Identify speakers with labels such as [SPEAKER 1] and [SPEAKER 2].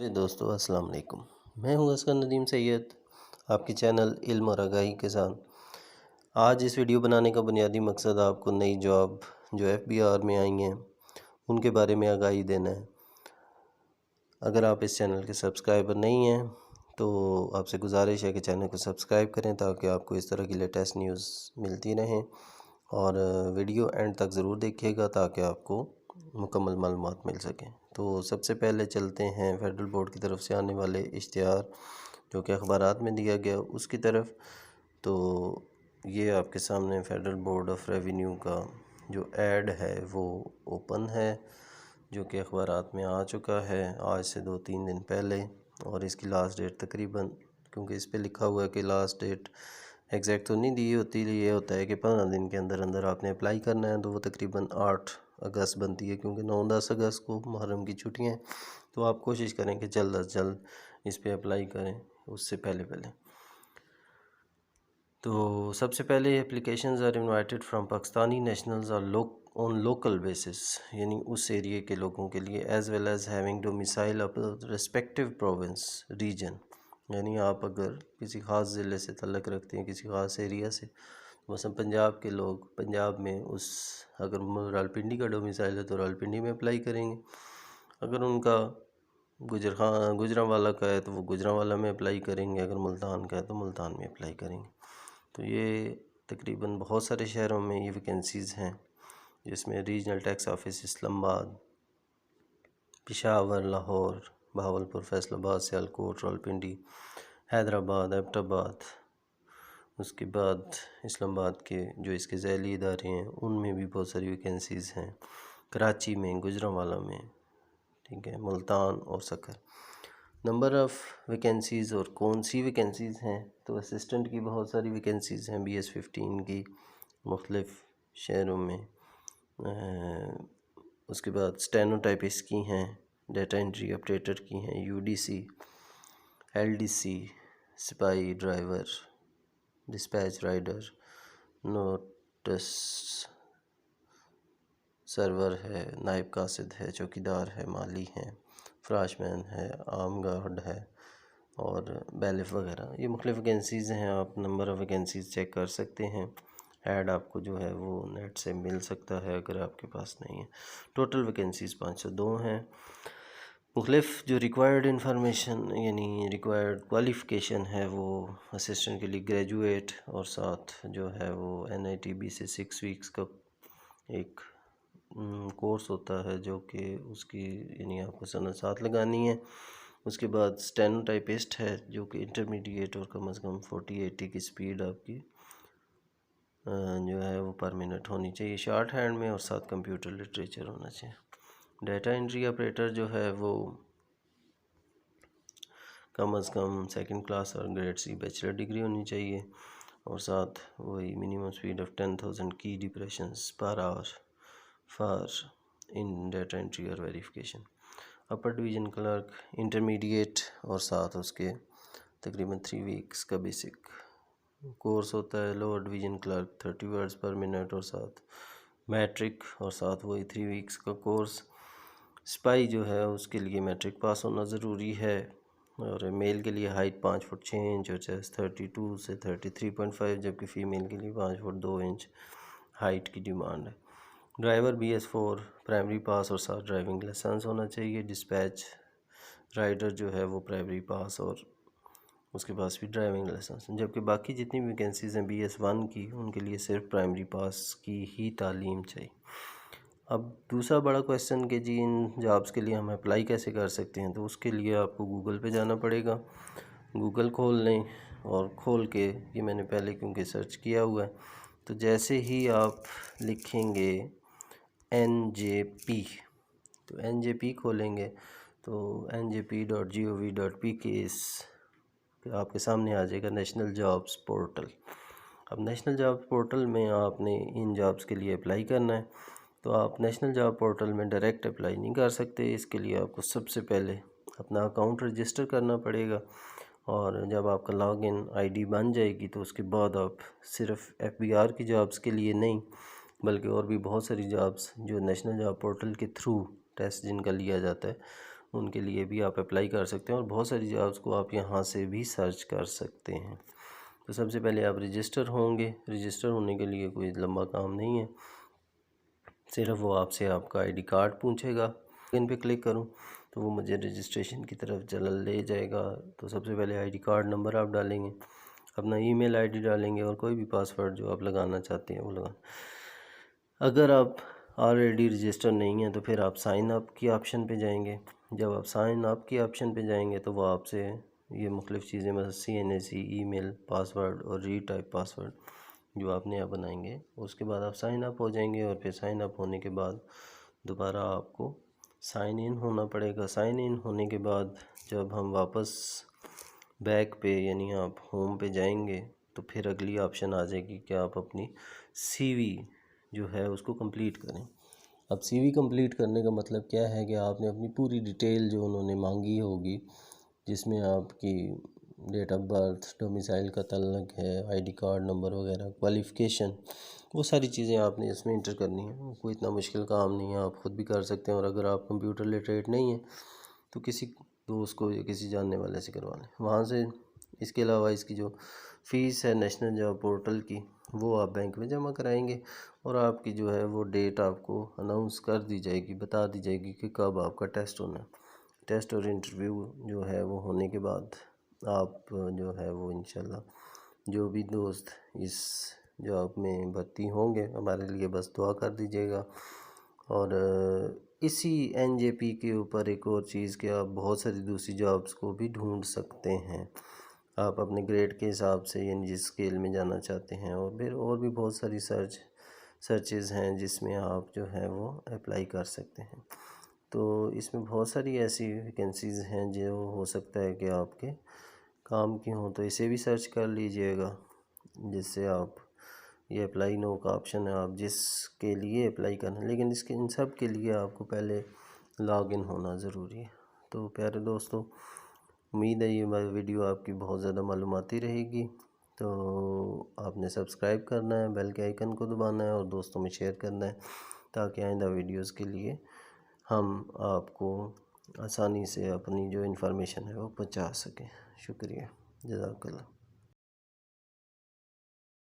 [SPEAKER 1] دوستو السلام علیکم، میں ہوں اسکر ندیم سید، آپ کے چینل علم اور آگاہی کے ساتھ۔ آج اس ویڈیو بنانے کا بنیادی مقصد آپ کو نئی جاب جو FBR میں آئی ہیں ان کے بارے میں آگاہی دینا ہے۔ اگر آپ اس چینل کے سبسکرائبر نہیں ہیں تو آپ سے گزارش ہے کہ چینل کو سبسکرائب کریں تاکہ آپ کو اس طرح کی لیٹسٹ نیوز ملتی رہیں، اور ویڈیو اینڈ تک ضرور دیکھیے گا تاکہ آپ کو مکمل معلومات مل سکیں۔ تو سب سے پہلے چلتے ہیں فیڈرل بورڈ کی طرف سے آنے والے اشتہار جو کہ اخبارات میں دیا گیا اس کی طرف۔ تو یہ آپ کے سامنے فیڈرل بورڈ آف ریونیو کا جو ایڈ ہے وہ اوپن ہے، جو کہ اخبارات میں آ چکا ہے آج سے 2-3 دن پہلے، اور اس کی لاسٹ ڈیٹ تقریباً، کیونکہ اس پہ لکھا ہوا ہے کہ لاسٹ ڈیٹ ایگزیکٹ تو نہیں دی ہوتی، یہ ہوتا ہے کہ 15 دن کے اندر اندر آپ نے اپلائی کرنا ہے، تو وہ تقریباً 8 اگست بنتی ہے، کیونکہ 9-10 اگست کو محرم کی چھٹیاں ہیں۔ تو آپ کوشش کریں کہ جلد از جلد اس پہ اپلائی کریں اس سے پہلے۔ تو سب سے پہلے applications are invited from Pakistani nationals on local basis, یعنی اس ایریے کے لوگوں کے لیے، as well as having domicile of respective province region, یعنی آپ اگر کسی خاص ضلع سے تعلق رکھتے ہیں، کسی خاص ایریا سے، مثلا پنجاب کے لوگ پنجاب میں اگر راولپنڈی کا ڈومیسائل ہے تو راولپنڈی میں اپلائی کریں گے، اگر ان کا گوجرانوالہ کا ہے تو وہ گوجرانوالہ میں اپلائی کریں گے، اگر ملتان کا ہے تو ملتان میں اپلائی کریں گے۔ تو یہ تقریباً بہت سارے شہروں میں یہ ویکنسیز ہیں، جس میں ریجنل ٹیکس آفس اسلام آباد، پشاور، لاہور، بہاولپور، فیصل آباد، سیالکوٹ، راولپنڈی، حیدرآباد، ایبٹ آباد، اس کے بعد اسلام آباد کے جو اس کے ذیلی ادارے ہیں ان میں بھی بہت ساری ویکنسیز ہیں، کراچی میں، گوجرانوالہ میں، ٹھیک ہے، ملتان اور سکر۔ نمبر آف ویکنسیز اور کون سی ویکنسیز ہیں، تو اسسٹنٹ کی بہت ساری ویکنسیز ہیں BS15 کی مختلف شہروں میں، اس کے بعد اسٹینو ٹائپسٹ کی ہیں، ڈیٹا انٹری آپریٹر کی ہیں، UDC، LDC، سپاہی، ڈرائیور، ڈسپیچ رائڈر، نوٹس سرور ہے، نائب قاصد ہے، چوکیدار ہے، مالی ہے، فراش مین ہے، عام گارڈ ہے، اور بیلف وغیرہ، یہ مختلف ویکنسیز ہیں۔ آپ نمبر آف ویکنسیز چیک کر سکتے ہیں، ایڈ آپ کو جو ہے وہ نیٹ سے مل سکتا ہے اگر آپ کے پاس نہیں ہے۔ ٹوٹل ویکنسیز 502 ہیں۔ مختلف جو ریکوائرڈ انفارمیشن یعنی ریکوائرڈ کوالیفیکیشن ہے وہ اسسٹنٹ کے لیے گریجویٹ، اور ساتھ جو ہے وہ NITB سے 6 ویکس کا ایک کورس ہوتا ہے، جو کہ اس کی یعنی آپ کو سنہ 7 لگانی ہے۔ اس کے بعد اسٹینو ٹائپسٹ ہے جو کہ انٹرمیڈیٹ اور کم از کم 40-80 کی سپیڈ آپ کی جو ہے وہ پر منٹ ہونی چاہیے شارٹ ہینڈ میں، اور ساتھ کمپیوٹر لٹریچر ہونا چاہیے۔ ڈیٹا انٹری آپریٹر جو ہے وہ کم از کم 2nd کلاس اور گریڈ C بیچلر ڈگری ہونی چاہیے، اور ساتھ وہی منیمم سپیڈ آف 10,000 کی depressions per our for in data entry اور ویریفیکیشن۔ اپر ڈویژن کلرک انٹرمیڈیٹ، اور ساتھ اس کے تقریباً 3 ویکس کا بیسک کورس ہوتا ہے۔ Lower division clerk 30 words per minute, اور ساتھ میٹرک، اور ساتھ وہی 3 ویکس کا کورس۔ سپاہی جو ہے اس کے لیے میٹرک پاس ہونا ضروری ہے، اور میل کے لیے ہائٹ 5 فٹ 6 انچ اور چیسٹ 32 سے 33.5، جبکہ فیمیل کے لیے 5 فٹ 2 انچ ہائٹ کی ڈیمانڈ ہے۔ ڈرائیور BS4 پرائمری پاس اور ساتھ ڈرائیونگ لائسنس ہونا چاہیے۔ ڈسپیچ رائڈر جو ہے وہ پرائمری پاس اور اس کے پاس بھی ڈرائیونگ لائسنس، جبکہ باقی جتنی ویکنسیز ہیں BS1 کی ان کے لیے صرف پرائمری پاس کی ہی تعلیم چاہیے۔ اب دوسرا بڑا کویسچن کہ جی ان جابز کے لیے ہم اپلائی کیسے کر سکتے ہیں، تو اس کے لیے آپ کو گوگل پہ جانا پڑے گا۔ گوگل کھول لیں، اور کھول کے یہ میں نے پہلے کیونکہ سرچ کیا ہوا ہے، تو جیسے ہی آپ لکھیں گے NJP، تو NJP کھولیں گے تو njp.gov.pk آپ کے سامنے آ جائے گا نیشنل جابز پورٹل۔ اب نیشنل جابز پورٹل میں آپ نے ان جابز کے لیے اپلائی کرنا ہے، تو آپ نیشنل جاب پورٹل میں ڈائریکٹ اپلائی نہیں کر سکتے، اس کے لیے آپ کو سب سے پہلے اپنا اکاؤنٹ رجسٹر کرنا پڑے گا، اور جب آپ کا لاگ ان ID بن جائے گی تو اس کے بعد آپ صرف FBR کی جابز کے لیے نہیں بلکہ اور بھی بہت ساری جابز جو نیشنل جاب پورٹل کے تھرو ٹیسٹ جن کا لیا جاتا ہے ان کے لیے بھی آپ اپلائی کر سکتے ہیں، اور بہت ساری جابس کو آپ یہاں سے بھی سرچ کر سکتے ہیں۔ تو سب سے پہلے آپ رجسٹر ہوں گے۔ رجسٹر ہونے کے لیے کوئی لمبا کام نہیں ہے، صرف وہ آپ سے آپ کا ID کارڈ پوچھے گا۔ ان پہ کلک کروں تو وہ مجھے رجسٹریشن کی طرف لے جائے گا۔ تو سب سے پہلے ID کارڈ نمبر آپ ڈالیں گے، اپنا ای میل ID ڈالیں گے، اور کوئی بھی پاسورڈ جو آپ لگانا چاہتے ہیں وہ لگانا۔ اگر آپ آلریڈی رجسٹر نہیں ہیں تو پھر آپ سائن اپ کی آپشن پہ جائیں گے۔ جب آپ سائن اپ کی آپشن پہ جائیں گے تو وہ آپ سے یہ مختلف چیزیں مثلا CNAC، ای میل، پاسورڈ اور ری ٹائپ پاسورڈ جو آپ نیا بنائیں گے، اس کے بعد آپ سائن اپ ہو جائیں گے، اور پھر سائن اپ ہونے کے بعد دوبارہ آپ کو سائن ان ہونا پڑے گا۔ سائن ان ہونے کے بعد جب ہم واپس بیک پہ یعنی آپ ہوم پہ جائیں گے تو پھر اگلی آپشن آ جائے گی کہ آپ اپنی CV جو ہے اس کو کمپلیٹ کریں۔ اب CV کمپلیٹ کرنے کا مطلب کیا ہے کہ آپ نے اپنی پوری ڈیٹیل جو انہوں نے مانگی ہوگی، جس میں آپ کی ڈیٹ آف برتھ، ڈومیسائل کا تعلق ہے، ID کارڈ نمبر وغیرہ، کوالیفیکیشن، وہ ساری چیزیں آپ نے اس میں انٹر کرنی ہیں۔ کوئی اتنا مشکل کام نہیں ہے، آپ خود بھی کر سکتے ہیں، اور اگر آپ کمپیوٹر لٹریٹ نہیں ہیں تو کسی دوست کو یا کسی جاننے والے سے کروا لیں وہاں سے۔ اس کے علاوہ اس کی جو فیس ہے نیشنل جاب پورٹل کی، وہ آپ بینک میں جمع کرائیں گے، اور آپ کی جو ہے وہ ڈیٹ آپ کو اناؤنس کر دی جائے گی، بتا دی جائے گی کہ کب آپ کا ٹیسٹ ہونا ہے۔ ٹیسٹ اور انٹرویو جو ہے وہ ہونے کے بعد آپ جو ہے وہ انشاءاللہ جو بھی دوست اس جاب میں بھرتی ہوں گے، ہمارے لیے بس دعا کر دیجیے گا۔ اور اسی NJP کے اوپر ایک اور چیز کہ آپ بہت ساری دوسری جابس کو بھی ڈھونڈ سکتے ہیں، آپ اپنے گریڈ کے حساب سے یعنی جس اسکیل میں جانا چاہتے ہیں، اور پھر اور بھی بہت ساری سرچز ہیں جس میں آپ جو ہے وہ اپلائی کر سکتے ہیں۔ تو اس میں بہت ساری ایسی ویکنسیز ہیں جو ہو سکتا ہے کہ آپ کے کام کی ہوں، تو اسے بھی سرچ کر لیجئے گا، جس سے آپ یہ اپلائی نو کا آپشن ہے، آپ جس کے لیے اپلائی کرنا ہے، لیکن ان سب کے لیے آپ کو پہلے لاگ ان ہونا ضروری ہے۔ تو پیارے دوستو، امید ہے یہ ویڈیو آپ کی بہت زیادہ معلوماتی رہے گی، تو آپ نے سبسکرائب کرنا ہے، بیل کے آئیکن کو دبانا ہے، اور دوستوں میں شیئر کرنا ہے، تاکہ آئندہ ویڈیوز کے لیے ہم آپ کو آسانی سے اپنی جو انفارمیشن ہے وہ پہنچا سکیں۔ شکریہ، جزاک اللہ۔